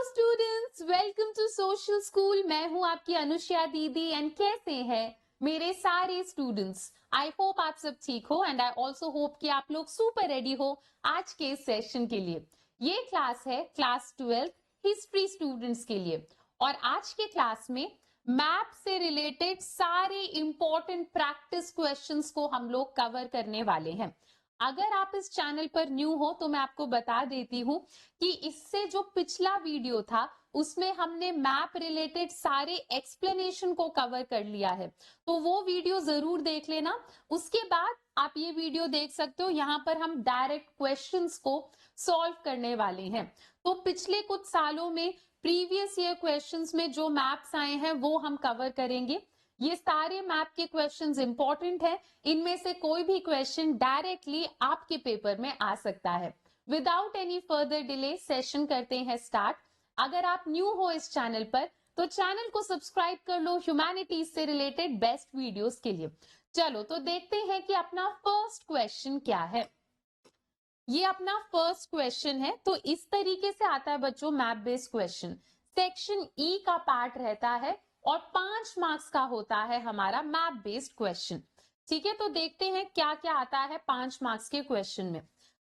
Students, welcome to social school. मैं हूं आपकी अनुष्या दीदी एंड कैसे हैं मेरे सारे स्टूडेंट्स। आई होप आप सब ठीक हो एंड आई ऑल्सो होप कि आप लोग सुपर रेडी हो आज के इस सेशन के लिए। ये क्लास है क्लास 12 हिस्ट्री स्टूडेंट्स के लिए और आज के क्लास में मैप से रिलेटेड सारे इंपॉर्टेंट प्रैक्टिस क्वेश्चंस को हम लोग कवर करने वाले हैं। अगर आप इस चैनल पर न्यू हो तो मैं आपको बता देती हूँ कि इससे जो पिछला वीडियो था उसमें हमने मैप रिलेटेड सारे एक्सप्लेनेशन को कवर कर लिया है, तो वो वीडियो जरूर देख लेना। उसके बाद आप ये वीडियो देख सकते हो, यहाँ पर हम डायरेक्ट क्वेश्चंस को सॉल्व करने वाले हैं। तो पिछले कुछ सालों में प्रीवियस ईयर क्वेश्चंस में जो मैप्स आए हैं वो हम कवर करेंगे। ये सारे मैप के क्वेश्चंस इंपॉर्टेंट है, इनमें से कोई भी क्वेश्चन डायरेक्टली आपके पेपर में आ सकता है। Without any further delay session करते हैं स्टार्ट। अगर आप न्यू हो इस चैनल पर तो चैनल को सब्सक्राइब कर लो ह्यूमैनिटीज से रिलेटेड बेस्ट वीडियोस के लिए। चलो तो देखते हैं कि अपना फर्स्ट क्वेश्चन क्या है। ये अपना फर्स्ट क्वेश्चन है, तो इस तरीके से आता है बच्चों map based question. Section E का पार्ट रहता है और 5 मार्क्स का होता है हमारा मैप बेस्ड क्वेश्चन। ठीक है, तो देखते हैं क्या क्या आता है 5 मार्क्स के क्वेश्चन में।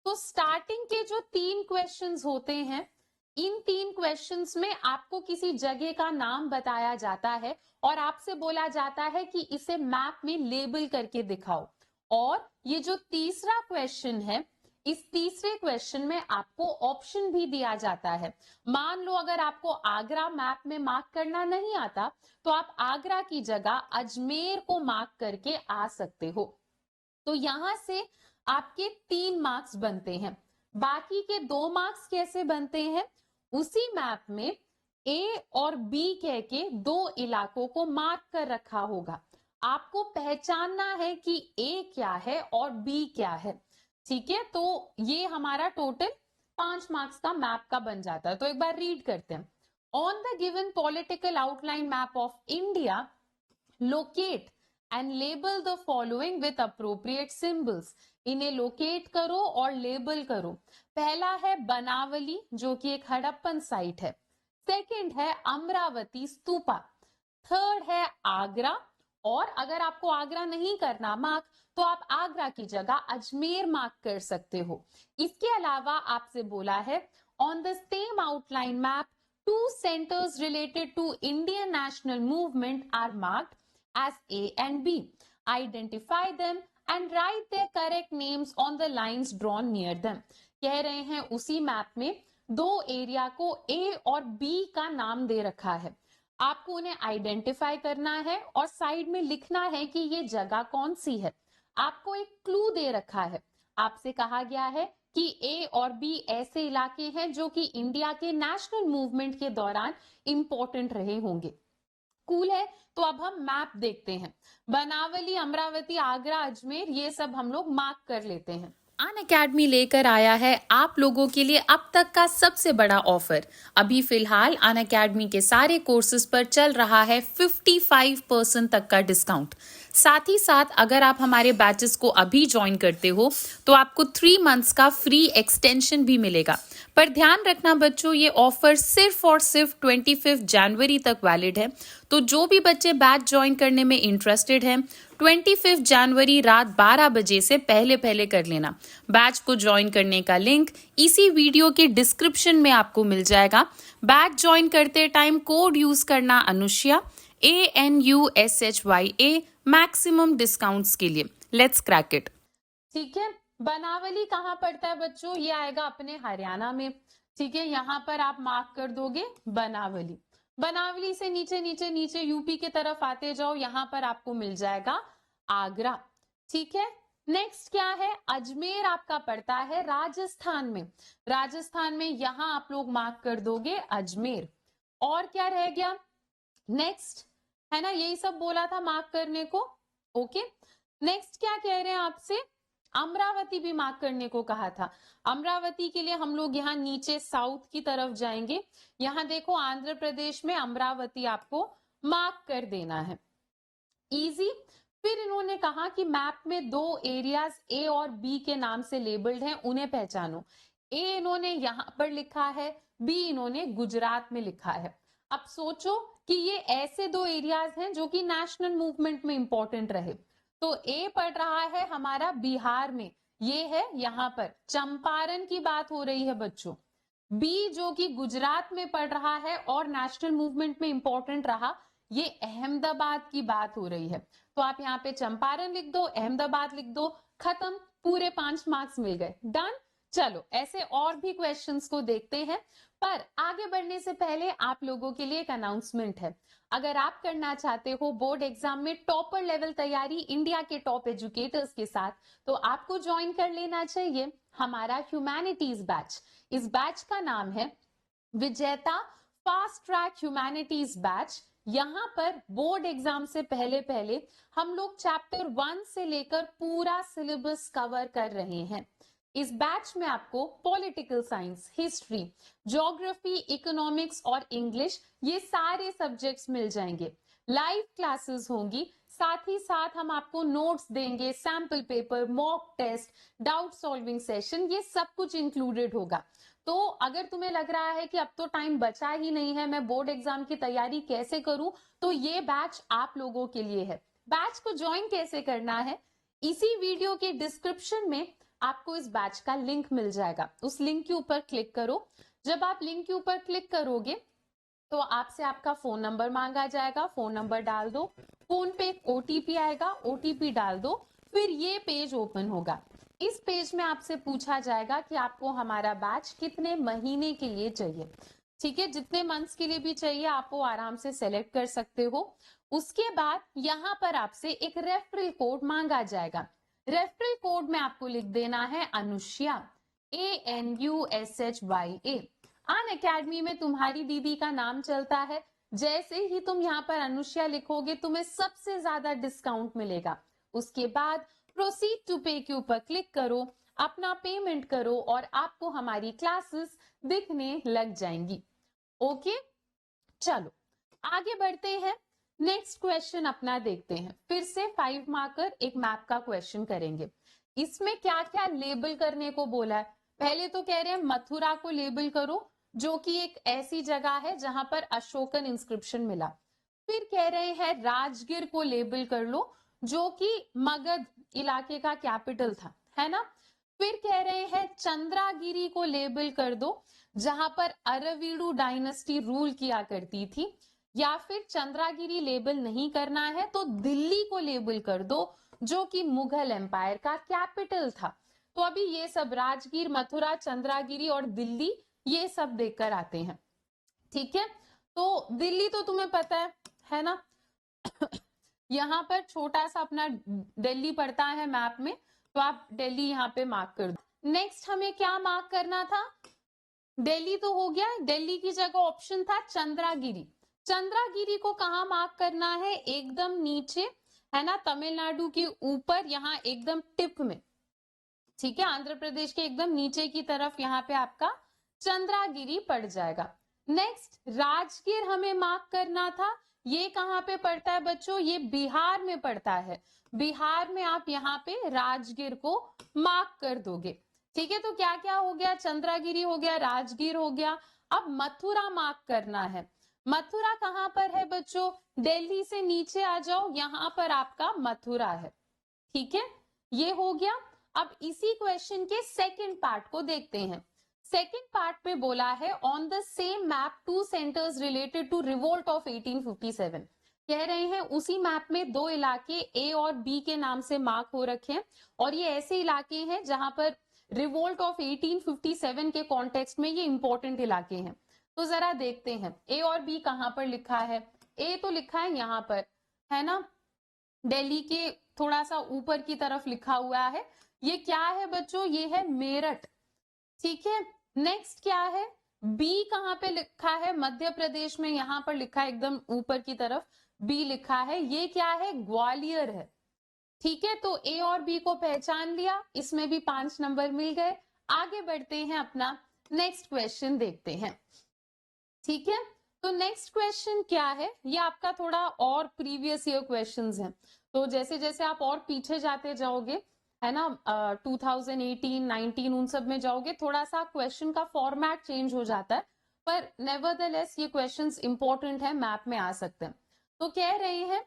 तो स्टार्टिंग के जो 3 क्वेश्चंस होते हैं, इन 3 क्वेश्चंस में आपको किसी जगह का नाम बताया जाता है और आपसे बोला जाता है कि इसे मैप में लेबल करके दिखाओ। और ये जो तीसरा क्वेश्चन है, इस तीसरे क्वेश्चन में आपको ऑप्शन भी दिया जाता है। मान लो अगर आपको आगरा मैप में मार्क करना नहीं आता तो आप आगरा की जगह अजमेर को मार्क करके आ सकते हो। तो यहां से आपके 3 मार्क्स बनते हैं। बाकी के 2 मार्क्स कैसे बनते हैं? उसी मैप में ए और बी कह के 2 इलाकों को मार्क कर रखा होगा। आपको पहचानना है कि ए क्या है और बी क्या है। ठीक है, तो ये हमारा टोटल 5 मार्क्स का मैप का बन जाता है। तो एक बार रीड करते हैं। On the given political outline map of India locate and label the following with appropriate symbols. इन्हें लोकेट करो और लेबल करो। पहला है बनावली, जो कि एक हड़प्पन साइट है। सेकंड है अमरावती स्तूपा। थर्ड है आगरा, और अगर आपको आगरा नहीं करना मार्क तो आप आगरा की जगह अजमेर मार्क कर सकते हो। इसके अलावा आपसे बोला है on the same outline map 2 centres related to Indian national movement are marked as A and B. Identify them and write their correct names on the lines drawn near them. कह रहे हैं उसी मैप में 2 area को A और B का नाम दे रखा है। आपको उन्हें आइडेंटिफाई करना है और साइड में लिखना है कि ये जगह कौन सी है। आपको एक क्लू दे रखा है। आपसे कहा गया है कि ए और बी ऐसे इलाके हैं जो कि इंडिया के नेशनल मूवमेंट के दौरान इंपॉर्टेंट रहे होंगे। कूल है, तो अब हम मैप देखते हैं। बनावली, अमरावती, आगरा, अजमेर, ये सब हम लोग मार्क कर लेते हैं। अनअकैडमी लेकर आया है आप लोगों के लिए अब तक का सबसे बड़ा ऑफर। अभी फिलहाल अनअकैडमी के सारे कोर्सेज पर चल रहा है 55% तक का डिस्काउंट। साथ ही साथ अगर आप हमारे बैचेस को अभी ज्वाइन करते हो तो आपको 3 मंथ्स का फ्री एक्सटेंशन भी मिलेगा। पर ध्यान रखना बच्चों, ये ऑफर सिर्फ और सिर्फ 25 जनवरी तक वैलिड है। तो जो भी बच्चे बैच ज्वाइन करने में इंटरेस्टेड हैं, 25 जनवरी रात 12 बजे से पहले कर लेना। बैच को ज्वाइन करने का लिंक इसी वीडियो के डिस्क्रिप्शन में आपको मिल जाएगा। बैच ज्वाइन करते टाइम कोड यूज करना अनुष्या ANUSHYA मैक्सिमम डिस्काउंट्स के लिए। Let's crack it. ठीक है, बनावली कहाँ पड़ता है बच्चों? ये आएगा अपने हरियाणा में। ठीक है, यहाँ पर आप मार्क कर दोगे बनावली। बनावली से नीचे नीचे नीचे यूपी की तरफ आते जाओ, यहाँ पर आपको मिल जाएगा आगरा। ठीक है, नेक्स्ट क्या है? अजमेर आपका पड़ता है राजस्थान में। राजस्थान में यहाँ आप लोग मार्क कर दोगे अजमेर। और क्या रह गया? नेक्स्ट है ना, यही सब बोला था मार्क करने को। ओके, नेक्स्ट क्या कह रहे हैं आपसे? अमरावती भी मार्क करने को कहा था। अमरावती के लिए हम लोग यहाँ नीचे साउथ की तरफ जाएंगे। यहाँ देखो आंध्र प्रदेश में अमरावती आपको मार्क कर देना है। इजी। फिर इन्होंने कहा कि मैप में 2 एरियाज ए और बी के नाम से लेबल्ड हैं, उन्हें पहचानो। ए इन्होंने यहाँ पर लिखा है, बी इन्होंने गुजरात में लिखा है। अब सोचो कि ये ऐसे दो एरियाज हैं जो कि नेशनल मूवमेंट में इंपॉर्टेंट रहे। तो ए पढ़ रहा है हमारा बिहार में, ये है यहाँ पर चंपारण की बात हो रही है बच्चों। बी जो कि गुजरात में पढ़ रहा है और नेशनल मूवमेंट में इंपॉर्टेंट रहा, ये अहमदाबाद की बात हो रही है। तो आप यहाँ पे चंपारण लिख दो, अहमदाबाद लिख दो, खत्म, पूरे 5 मार्क्स मिल गए, डन। चलो ऐसे और भी क्वेश्चंस को देखते हैं, पर आगे बढ़ने से पहले आप लोगों के लिए एक अनाउंसमेंट है। अगर आप करना चाहते हो बोर्ड एग्जाम में टॉपर लेवल तैयारी इंडिया के टॉप एजुकेटर्स के साथ, तो आपको ज्वाइन कर लेना चाहिए हमारा ह्यूमैनिटीज बैच। इस बैच का नाम है विजेता फास्ट ट्रैक ह्यूमैनिटीज बैच। यहाँ पर बोर्ड एग्जाम से पहले पहले हम लोग चैप्टर 1 से लेकर पूरा सिलेबस कवर कर रहे हैं। इस बैच में आपको political science, history, geography, economics और इंग्लिश ये सारे सब्जेक्ट्स मिल जाएंगे। लाइव क्लासेस होंगी, साथ ही साथ हम आपको नोट्स देंगे, sample paper, mock test, doubt solving session, ये सब कुछ इंक्लूडेड होगा। तो अगर तुम्हें लग रहा है कि अब तो टाइम बचा ही नहीं है, मैं बोर्ड एग्जाम की तैयारी कैसे करूं, तो ये बैच आप लोगों के लिए है। बैच को ज्वाइन कैसे करना है, इसी वीडियो के डिस्क्रिप्शन में आपको इस बैच का लिंक मिल जाएगा। उस लिंक के ऊपर क्लिक करो। जब आप लिंक के ऊपर क्लिक करोगे तो आपसे आपका फोन नंबर मांगा जाएगा, फोन नंबर डाल दो, फोन पे एक ओटीपी आएगा, ओटीपी डाल दो, फिर ये पेज ओपन होगा। इस पेज में आपसे पूछा जाएगा कि आपको हमारा बैच कितने महीने के लिए चाहिए। ठीक है, जितने मंथ्स के लिए भी चाहिए आप वो आराम से सेलेक्ट कर सकते हो। उसके बाद यहाँ पर आपसे एक रेफरल कोड मांगा जाएगा। रेफरल कोड में आपको लिख देना है अनुष्या, ANUSHYA। अनअकैडमी में तुम्हारी दीदी का नाम चलता है। जैसे ही तुम यहाँ पर अनुष्या लिखोगे तुम्हें सबसे ज्यादा डिस्काउंट मिलेगा। उसके बाद प्रोसीड टू पे के ऊपर क्लिक करो, अपना पेमेंट करो और आपको हमारी क्लासेस दिखने लग जाएंगी। ओके, चलो आगे बढ़ते हैं। नेक्स्ट क्वेश्चन अपना देखते हैं। फिर से 5 मार्कर एक मैप का क्वेश्चन करेंगे। इसमें क्या क्या लेबल करने को बोला है। पहले तो कह रहे हैं मथुरा को लेबल करो, जो कि एक ऐसी जगह है जहां पर अशोकन इंस्क्रिप्शन मिला। फिर कह रहे हैं राजगीर को लेबल कर लो, जो कि मगध इलाके का कैपिटल था, है ना। फिर कह रहे हैं चंद्रागिरी को लेबल कर दो, जहां पर अरविडू डायनेस्टी रूल किया करती थी। या फिर चंद्रागिरी लेबल नहीं करना है तो दिल्ली को लेबल कर दो, जो कि मुगल एम्पायर का कैपिटल था। तो अभी ये सब राजगीर, मथुरा, चंद्रागिरी और दिल्ली ये सब देखकर आते हैं। ठीक है, तो दिल्ली तो तुम्हें पता है ना। यहाँ पर छोटा सा अपना दिल्ली पड़ता है मैप में, तो आप दिल्ली यहाँ पे मार्क कर दो। नेक्स्ट हमें क्या मार्क करना था, दिल्ली तो हो गया, दिल्ली की जगह ऑप्शन था चंद्रागिरी। चंद्रागिरी को कहाँ मार्क करना है, एकदम नीचे, है ना, तमिलनाडु के ऊपर, यहाँ एकदम टिप में। ठीक है, आंध्र प्रदेश के एकदम नीचे की तरफ यहाँ पे आपका चंद्रागिरी पड़ जाएगा। नेक्स्ट राजगीर हमें मार्क करना था। ये कहाँ पे पड़ता है बच्चों, ये बिहार में पड़ता है। बिहार में आप यहाँ पे राजगीर को मार्क कर दोगे। ठीक है, तो क्या क्या हो गया, चंद्रागिरी हो गया, राजगीर हो गया। अब मथुरा मार्क करना है। मथुरा कहाँ पर है बच्चों, दिल्ली से नीचे आ जाओ, यहाँ पर आपका मथुरा है। ठीक है, ये हो गया। अब इसी क्वेश्चन के सेकंड पार्ट को देखते हैं। सेकंड पार्ट में बोला है on the same map 2 centres related to revolt of 1857। कह रहे हैं उसी मैप में 2 इलाके ए और बी के नाम से मार्क हो रखे हैं, और ये ऐसे इलाके हैं जहां पर रिवोल्ट ऑफ 1857 के कॉन्टेक्स्ट में ये इंपॉर्टेंट इलाके हैं। तो जरा देखते हैं ए और बी कहां पर लिखा है। ए तो लिखा है यहाँ पर, है ना, दिल्ली के थोड़ा सा ऊपर की तरफ लिखा हुआ है। ये क्या है बच्चों, ये है मेरठ। ठीक है, नेक्स्ट क्या है, बी कहां पे लिखा है, मध्य प्रदेश में, यहां पर लिखा है एकदम ऊपर की तरफ बी लिखा है। ये क्या है, ग्वालियर है। ठीक है, तो ए और बी को पहचान लिया, इसमें भी 5 नंबर मिल गए। आगे बढ़ते हैं, अपना नेक्स्ट क्वेश्चन देखते हैं। ठीक है, तो नेक्स्ट क्वेश्चन क्या है, ये आपका थोड़ा और प्रीवियस ईयर क्वेश्चंस हैं। तो जैसे जैसे आप और पीछे जाते जाओगे, है ना, 2018, 19 उन सब में जाओगे, थोड़ा सा क्वेश्चन का फॉर्मेट चेंज हो जाता है। पर नेवरदलेस ये क्वेश्चंस इंपॉर्टेंट है, मैप में आ सकते हैं। तो कह रहे हैं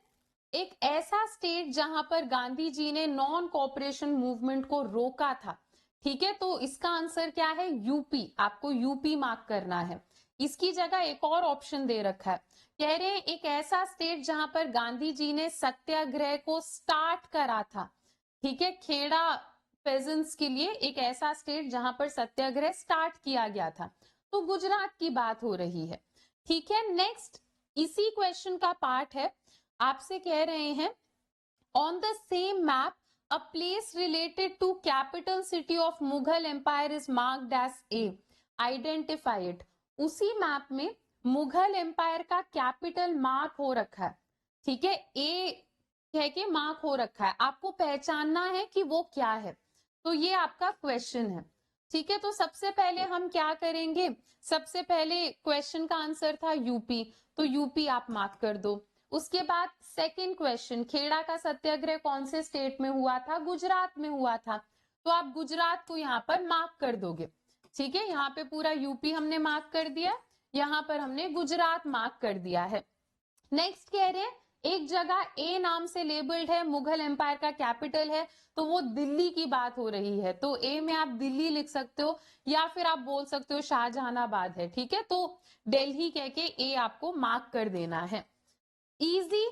एक ऐसा स्टेट जहां पर गांधी जी ने नॉन कॉपरेशन मूवमेंट को रोका था। ठीक है, तो इसका आंसर क्या है? यूपी। आपको यूपी मार्क करना है। इसकी जगह एक और ऑप्शन दे रखा है, कह रहे हैं एक ऐसा स्टेट जहां पर गांधी जी ने सत्याग्रह को स्टार्ट करा था। ठीक है, खेड़ा पेजेंट्स के लिए एक ऐसा स्टेट जहां पर सत्याग्रह स्टार्ट किया गया था, तो गुजरात की बात हो रही है। ठीक है, नेक्स्ट इसी क्वेश्चन का पार्ट है, आपसे कह रहे हैं on the same map a place related to capital city of Mughal empire is marked as A, identify it. उसी मैप में मुगल एम्पायर का कैपिटल मार्क हो रखा है। ठीक है, ए कह के मार्क हो रखा है, आपको पहचानना है कि वो क्या है। तो ये आपका क्वेश्चन है। ठीक है, तो सबसे पहले हम क्या करेंगे, सबसे पहले क्वेश्चन का आंसर था यूपी, तो यूपी आप मार्क कर दो। उसके बाद सेकंड क्वेश्चन, खेड़ा का सत्याग्रह कौन से स्टेट में हुआ था? गुजरात में हुआ था, तो आप गुजरात को यहाँ पर मार्क कर दोगे। ठीक है, यहाँ पे पूरा यूपी हमने मार्क कर दिया, यहाँ पर हमने गुजरात मार्क कर दिया है। नेक्स्ट कह रहे हैं एक जगह ए नाम से लेबल्ड है, मुगल एम्पायर का कैपिटल है, तो वो दिल्ली की बात हो रही है, तो ए में आप दिल्ली लिख सकते हो, या फिर आप बोल सकते हो शाहजहानाबाद है। ठीक है, तो दिल्ली कह के ए आपको मार्क कर देना है। इजी।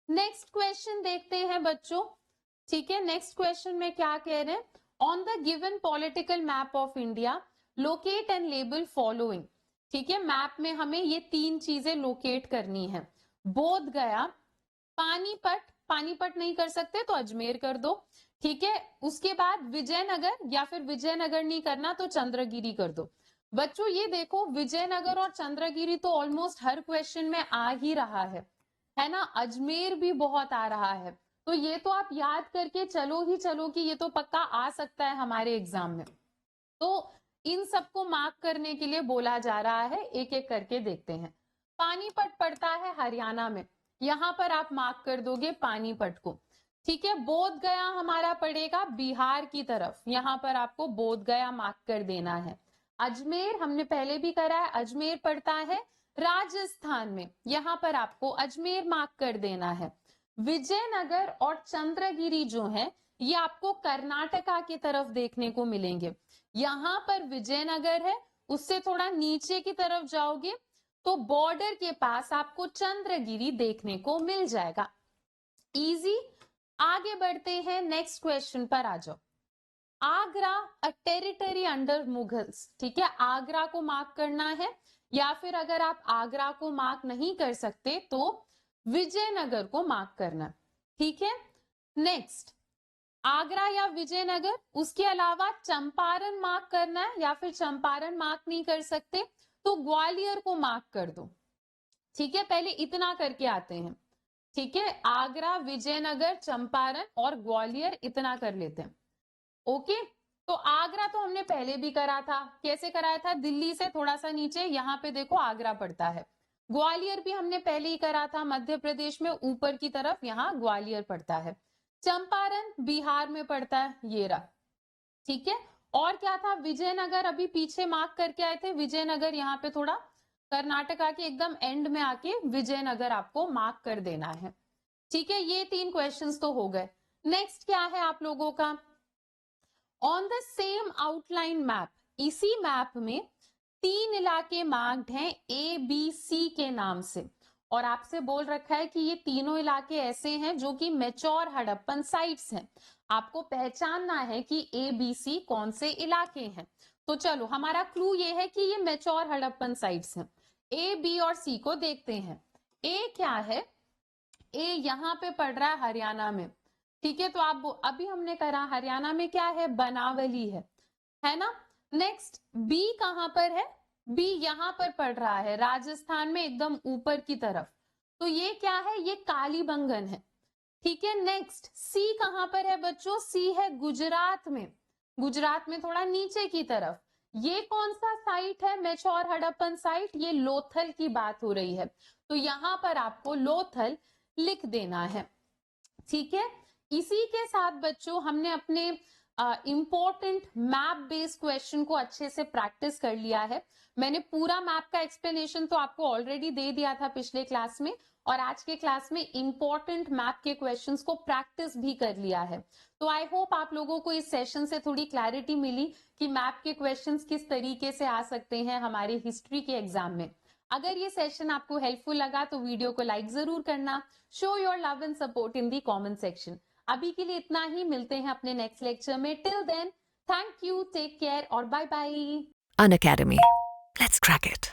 नेक्स्ट क्वेश्चन देखते हैं बच्चों। ठीक है, नेक्स्ट क्वेश्चन में क्या कह रहे हैं, on the given political map of India locate and label following. ठीक है, मैप में हमें ये तीन चीजें लोकेट करनी है, बोध गया, पानीपत, पानीपत नहीं कर सकते तो अजमेर कर दो। ठीक है, उसके बाद विजयनगर, या फिर विजयनगर नहीं करना तो चंद्रगिरी कर दो। बच्चों ये देखो, विजयनगर और चंद्रगिरी तो ऑलमोस्ट हर क्वेश्चन में आ ही रहा है ना, अजमेर भी बहुत आ रहा है, तो ये तो आप याद करके चलो ही चलो कि ये तो पक्का आ सकता है हमारे एग्जाम में। तो इन सबको मार्क करने के लिए बोला जा रहा है, एक एक करके देखते हैं। पानीपत पड़ता है हरियाणा में, यहां पर आप मार्क कर दोगे पानीपत को। ठीक है, बोध गया हमारा पड़ेगा बिहार की तरफ, यहां पर आपको बोध गया मार्क कर देना है। अजमेर हमने पहले भी करा है, अजमेर पड़ता है राजस्थान में, यहां पर आपको अजमेर मार्क कर देना है। विजयनगर और चंद्रगिरी जो है ये आपको कर्नाटका की तरफ देखने को मिलेंगे। यहां पर विजयनगर है, उससे थोड़ा नीचे की तरफ जाओगे तो बॉर्डर के पास आपको चंद्रगिरी देखने को मिल जाएगा। इजी। आगे बढ़ते हैं, नेक्स्ट क्वेश्चन पर आ जाओ। Agra a territory under Mughals. ठीक है, आगरा को मार्क करना है, या फिर अगर आप आगरा को मार्क नहीं कर सकते तो विजयनगर को मार्क करना। ठीक है, नेक्स्ट आगरा या विजयनगर, उसके अलावा चंपारण मार्क करना है, या फिर चंपारण मार्क नहीं कर सकते तो ग्वालियर को मार्क कर दो। ठीक है, पहले इतना करके आते हैं। ठीक है, आगरा, विजयनगर, चंपारण और ग्वालियर, इतना कर लेते हैं। ओके, तो आगरा तो हमने पहले भी करा था, कैसे कराया था, दिल्ली से थोड़ा सा नीचे, यहाँ पे देखो आगरा पड़ता है। ग्वालियर भी हमने पहले ही करा था, मध्य प्रदेश में ऊपर की तरफ, यहाँ ग्वालियर पड़ता है। चंपारण बिहार में पड़ता है, ये रहा। ठीक है, और क्या था, विजयनगर अभी पीछे मार्क करके आए थे, विजयनगर यहाँ पे थोड़ा कर्नाटका के एकदम एंड में आके विजयनगर आपको मार्क कर देना है। ठीक है, ये तीन क्वेश्चंस तो हो गए। नेक्स्ट क्या है आप लोगों का, on the same outline map, इसी मैप में तीन इलाके मार्क्ड हैं ए बी सी के नाम से, और आपसे बोल रखा है कि ये तीनों इलाके ऐसे हैं जो कि मैच्योर हड़प्पन साइट्स हैं, आपको पहचानना है कि ए बी सी कौन से इलाके हैं। तो चलो, हमारा क्लू ये है कि ये मैच्योर हड़प्पन साइट्स हैं। ए बी और सी को देखते हैं। ए क्या है, ए यहाँ पे पड़ रहा है हरियाणा में। ठीक है, तो आप अभी हमने करा हरियाणा में क्या है, बनावली है ना। नेक्स्ट बी कहां पर है, बी यहाँ पर पड़ रहा है राजस्थान में एकदम ऊपर की तरफ, तो ये क्या है, ये कालीबंगन है। ठीक है, नेक्स्ट सी कहां पर है बच्चों, सी है गुजरात में, गुजरात में थोड़ा नीचे की तरफ। ये कौन सा साइट है, मैच्योर हड़प्पन साइट, ये लोथल की बात हो रही है, तो यहां पर आपको लोथल लिख देना है। ठीक है, इसी के साथ बच्चों हमने अपने इम्पोर्टेंट मैप बेस्ड क्वेश्चन को अच्छे से प्रैक्टिस कर लिया है। मैंने पूरा मैप का एक्सप्लेनेशन तो आपको ऑलरेडी दे दिया था पिछले क्लास में, और आज के क्लास में इंपॉर्टेंट मैप के क्वेश्चंस को प्रैक्टिस भी कर लिया है। तो आई होप आप लोगों को इस सेशन से थोड़ी क्लैरिटी मिली कि मैप के क्वेश्चंस किस तरीके से आ सकते हैं हमारे हिस्ट्री के एग्जाम में। अगर ये सेशन आपको हेल्पफुल लगा तो वीडियो को लाइक जरूर करना। Show your love and support in the comment section. अभी के लिए इतना ही, मिलते हैं अपने नेक्स्ट लेक्चर में। Till then, thank you, take care और bye bye. An Academy. Let's crack it.